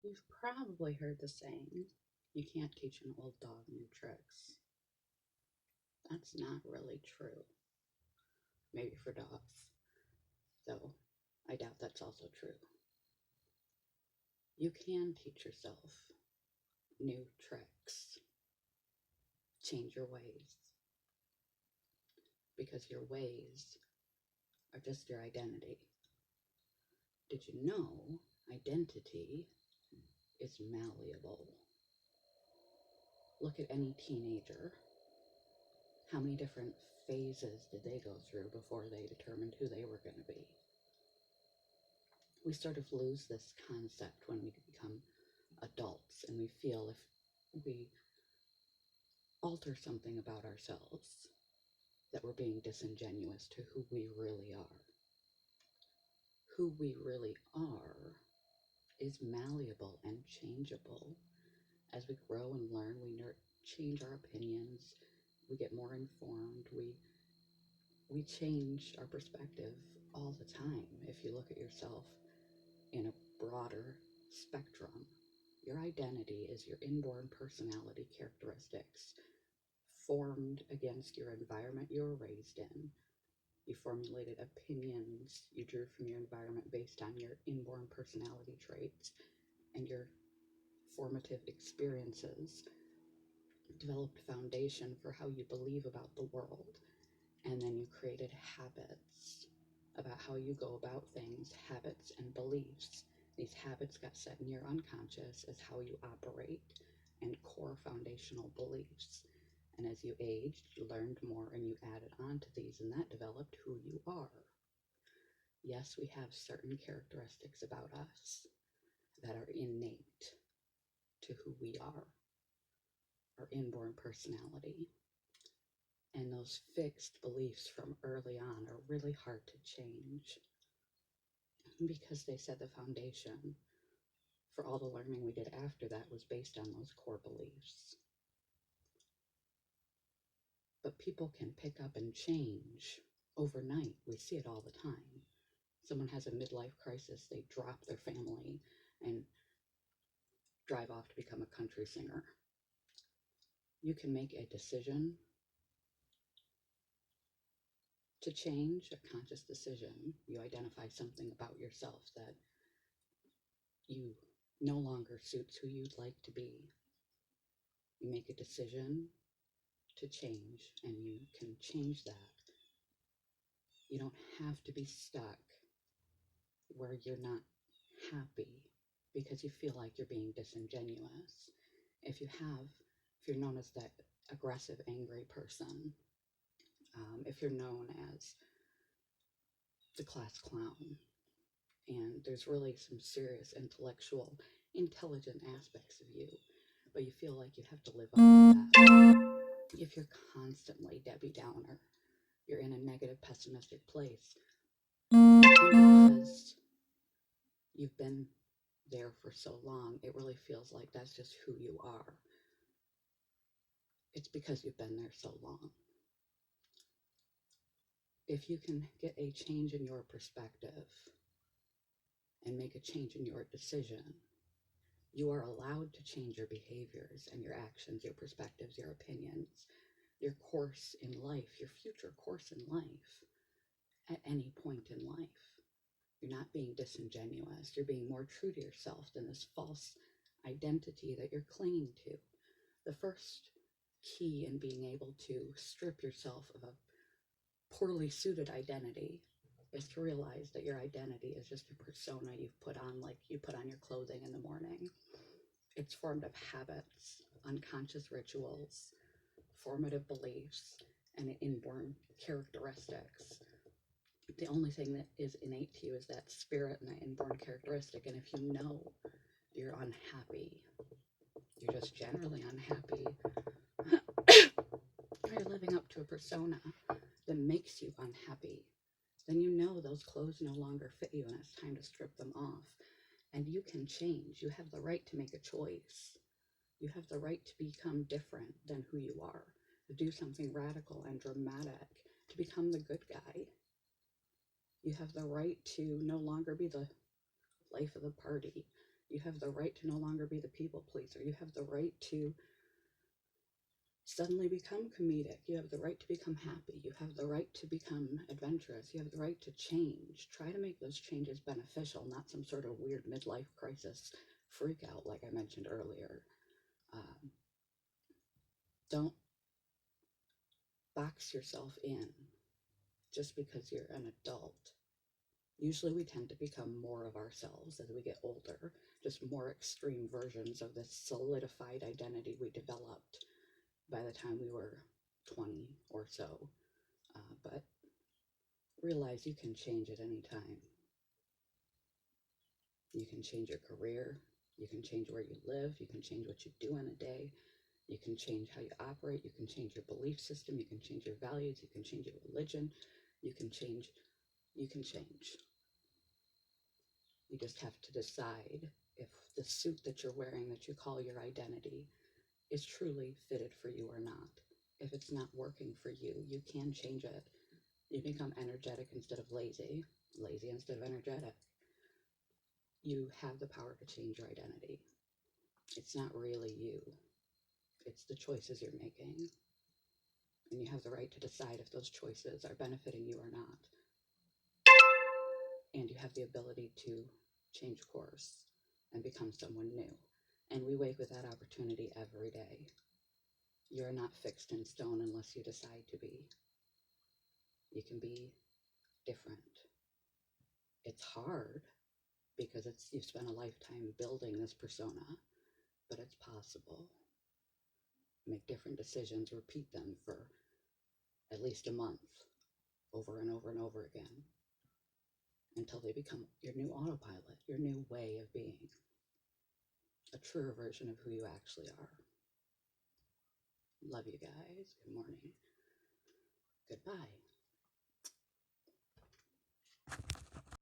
You've probably heard the saying, you can't teach an old dog new tricks. That's not really true. Maybe for dogs, though I doubt that's also true. You can teach yourself new tricks, change your ways, because your ways are just your identity. Did you know identity is malleable? Look at any teenager. How many different phases did they go through before they determined who they were going to be? We sort of lose this concept when we become adults and we feel if we alter something about ourselves that we're being disingenuous to who we really are. Who we really are is malleable and changeable. As we grow and learn, we change our opinions, we get more informed, we change our perspective all the time. If you look at yourself in a broader spectrum, your identity is your inborn personality characteristics formed against your environment you were raised in. You formulated opinions you drew from your environment based on your inborn personality traits, and your formative experiences developed a foundation for how you believe about the world. And then you created habits about how you go about things, habits and beliefs. These habits got set in your unconscious as how you operate and core foundational beliefs. And as you aged, you learned more and you added on to these, and that developed who you are. Yes, we have certain characteristics about us that are innate to who we are, our inborn personality. And those fixed beliefs from early on are really hard to change because they set the foundation for all the learning we did after that was based on those core beliefs. But people can pick up and change overnight. We see it all the time. Someone has a midlife crisis, they drop their family and drive off to become a country singer. You can make a decision to change, a conscious decision. You identify something about yourself that you no longer suits who you'd like to be. You make a decision to change, and you can change that. You don't have to be stuck where you're not happy because you feel like you're being disingenuous. If you're known as that aggressive, angry person, if you're known as the class clown, and there's really some serious intellectual, intelligent aspects of you, but you feel like you have to live up to that. If you're constantly Debbie Downer, you're in a negative, pessimistic place, and because you've been there for so long, it really feels like that's just who you are. It's because you've been there so long. If you can get a change in your perspective and make a change in your decision, you are allowed to change your behaviors and your actions, your perspectives, your opinions, your course in life, your future course in life at any point in life. You're not being disingenuous. You're being more true to yourself than this false identity that you're clinging to. The first key in being able to strip yourself of a poorly suited identity is to realize that your identity is just a persona you've put on, like you put on your clothing in the morning. It's formed of habits, unconscious rituals, formative beliefs, and inborn characteristics. The only thing that is innate to you is that spirit and that inborn characteristic. And if you know you're unhappy, you're just generally unhappy, or you're living up to a persona that makes you unhappy, then you know those clothes no longer fit you and it's time to strip them off. And you can change. You have the right to make a choice. You have the right to become different than who you are, to do something radical and dramatic, to become the good guy. You have the right to no longer be the life of the party. You have the right to no longer be the people pleaser. You have the right to suddenly become comedic. You have the right to become happy. You have the right to become adventurous. You have the right to change. Try to make those changes beneficial, not some sort of weird midlife crisis freak out like I mentioned earlier. Don't box yourself in just because you're an adult. Usually we tend to become more of ourselves as we get older, just more extreme versions of this solidified identity we developed by the time we were 20 or so. But realize you can change at any time. You can change your career. You can change where you live. You can change what you do in a day. You can change how you operate. You can change your belief system. You can change your values. You can change your religion. You can change. You can change. You just have to decide if the suit that you're wearing that you call your identity is truly fitted for you or not. If it's not working for you, you can change it. You become energetic instead of lazy, lazy instead of energetic. You have the power to change your identity. It's not really you. It's the choices you're making. And you have the right to decide if those choices are benefiting you or not. And you have the ability to change course and become someone new. And we wake with that opportunity every day. You're not fixed in stone unless you decide to be. You can be different. It's hard because you've spent a lifetime building this persona, but it's possible. Make different decisions, repeat them for at least a month, over and over and over again, until they become your new autopilot, your new way of being, a truer version of who you actually are. Love you guys. Good morning. Goodbye.